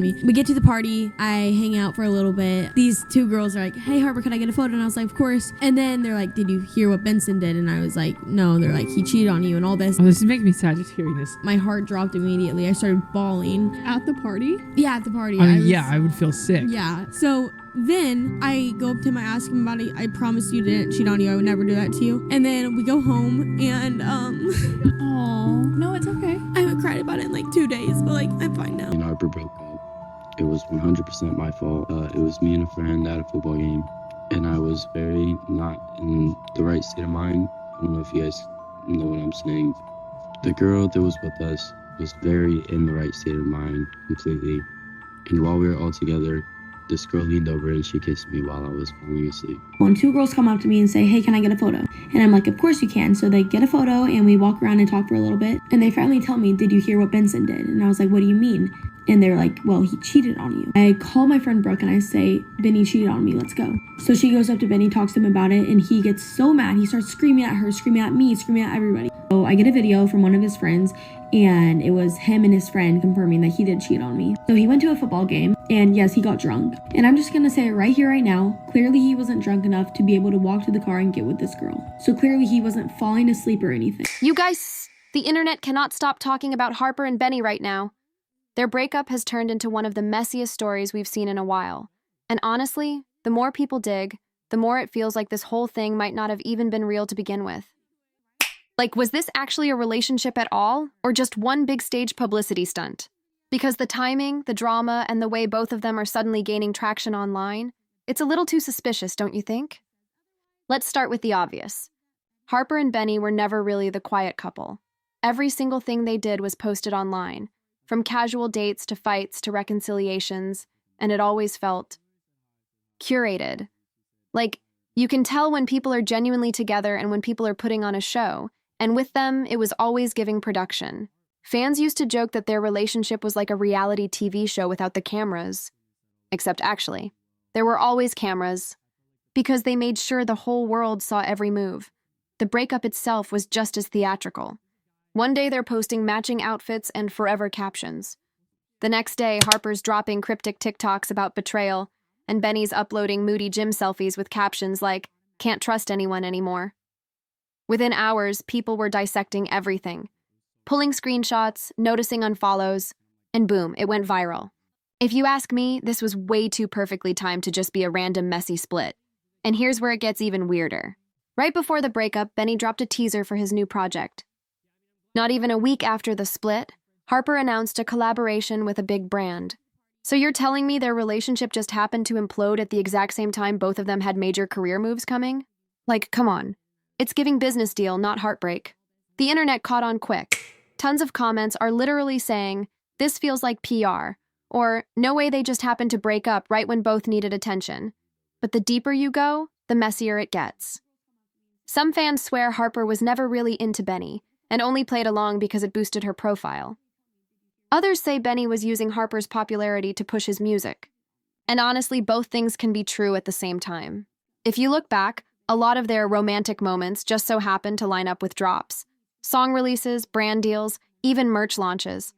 We get to the party, I hang out for a little bit. These two girls are like, hey Harper, can I get a photo? And I was like, of course. And then they're like, did you hear what Benson did? And I was like, no. They're like, he cheated on you and all this. Oh, this is making me sad just hearing this. My heart dropped immediately. I started bawling. At the party? Yeah, at the party. I would feel sick. Yeah. So then I go up to him, I ask him about it. I promised you didn't cheat on you. I would never do that to you. And then we go home and Oh, no, it's okay. I haven't cried about it in like 2 days, but like I'm fine now. And Harper broke up. It was 100% my fault. It was me and a friend at a football game, and I was very not in the right state of mind. I don't know if you guys know what I'm saying. The girl that was with us was very in the right state of mind, completely. And while we were all together, this girl leaned over and she kissed me while I was falling asleep. When two girls come up to me and say, hey, can I get a photo? And I'm like, of course you can. So they get a photo and we walk around and talk for a little bit. And they finally tell me, did you hear what Benson did? And I was like, what do you mean? And they're like, well, he cheated on you. I call my friend Brooke and I say, Benny cheated on me, let's go. So she goes up to Benny, talks to him about it, and he gets so mad. He starts screaming at her, screaming at me, screaming at everybody. So I get a video from one of his friends, and it was him and his friend confirming that he did cheat on me. So he went to a football game, and yes, he got drunk. And I'm just gonna say it right here, right now, clearly he wasn't drunk enough to be able to walk to the car and get with this girl. So clearly he wasn't falling asleep or anything. You guys, the internet cannot stop talking about Harper and Benny right now. Their breakup has turned into one of the messiest stories we've seen in a while. And honestly, the more people dig, the more it feels like this whole thing might not have even been real to begin with. Like, was this actually a relationship at all, or just one big stage publicity stunt? Because the timing, the drama, and the way both of them are suddenly gaining traction online, it's a little too suspicious, don't you think? Let's start with the obvious. Harper and Benny were never really the quiet couple. Every single thing they did was posted online, from casual dates to fights to reconciliations, and it always felt curated. Like, you can tell when people are genuinely together and when people are putting on a show, and with them, it was always giving production. Fans used to joke that their relationship was like a reality TV show without the cameras. Except actually, there were always cameras, because they made sure the whole world saw every move. The breakup itself was just as theatrical. One day they're posting matching outfits and forever captions. The next day, Harper's dropping cryptic TikToks about betrayal, and Benny's uploading moody gym selfies with captions like, can't trust anyone anymore. Within hours, people were dissecting everything, pulling screenshots, noticing unfollows, and boom, it went viral. If you ask me, this was way too perfectly timed to just be a random messy split. And here's where it gets even weirder. Right before the breakup, Benny dropped a teaser for his new project. Not even a week after the split, Harper announced a collaboration with a big brand. So you're telling me their relationship just happened to implode at the exact same time both of them had major career moves coming? Like, come on. It's giving business deal, not heartbreak. The internet caught on quick. Tons of comments are literally saying, this feels like PR, or no way they just happened to break up right when both needed attention. But the deeper you go, the messier it gets. Some fans swear Harper was never really into Benny, and only played along because it boosted her profile. Others say Benny was using Harper's popularity to push his music. And honestly, both things can be true at the same time. If you look back, a lot of their romantic moments just so happened to line up with drops. Song releases, brand deals, even merch launches.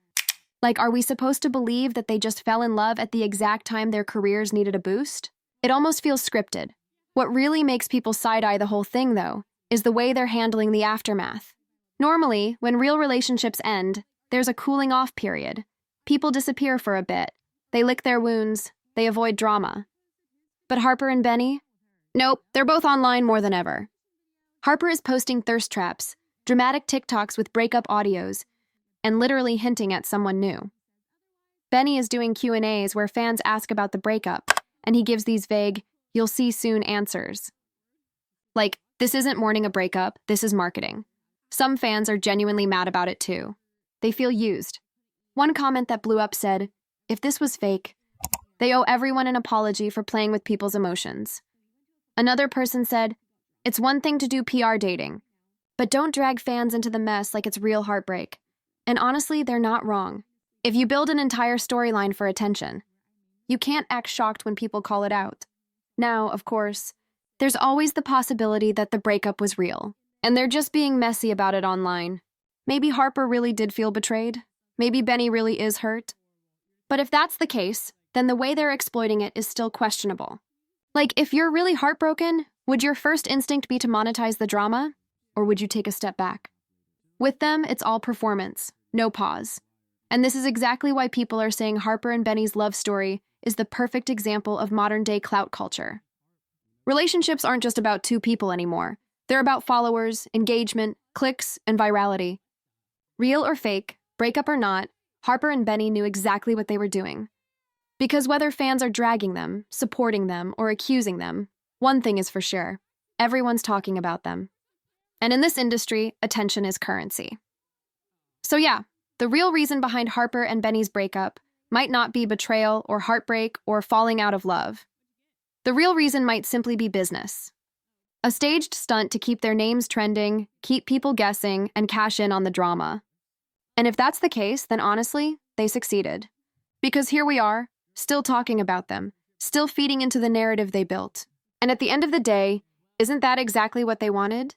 Like, are we supposed to believe that they just fell in love at the exact time their careers needed a boost? It almost feels scripted. What really makes people side-eye the whole thing, though, is the way they're handling the aftermath. Normally, when real relationships end, there's a cooling off period. People disappear for a bit. They lick their wounds. They avoid drama. But Harper and Benny? Nope, they're both online more than ever. Harper is posting thirst traps, dramatic TikToks with breakup audios, and literally hinting at someone new. Benny is doing Q&As where fans ask about the breakup, and he gives these vague, you'll see soon answers. Like, this isn't mourning a breakup, this is marketing. Some fans are genuinely mad about it too. They feel used. One comment that blew up said, if this was fake, they owe everyone an apology for playing with people's emotions. Another person said, it's one thing to do PR dating, but don't drag fans into the mess like it's real heartbreak. And honestly, they're not wrong. If you build an entire storyline for attention, you can't act shocked when people call it out. Now, of course, there's always the possibility that the breakup was real, and they're just being messy about it online. Maybe Harper really did feel betrayed. Maybe Benny really is hurt. But if that's the case, then the way they're exploiting it is still questionable. Like, if you're really heartbroken, would your first instinct be to monetize the drama? Or would you take a step back? With them, it's all performance, no pause. And this is exactly why people are saying Harper and Benny's love story is the perfect example of modern-day clout culture. Relationships aren't just about two people anymore. They're about followers, engagement, clicks, and virality. Real or fake, breakup or not, Harper and Benny knew exactly what they were doing. Because whether fans are dragging them, supporting them, or accusing them, one thing is for sure: everyone's talking about them. And in this industry, attention is currency. So yeah, the real reason behind Harper and Benny's breakup might not be betrayal or heartbreak or falling out of love. The real reason might simply be business. A staged stunt to keep their names trending, keep people guessing, and cash in on the drama. And if that's the case, then honestly, they succeeded. Because here we are, still talking about them, still feeding into the narrative they built. And at the end of the day, isn't that exactly what they wanted?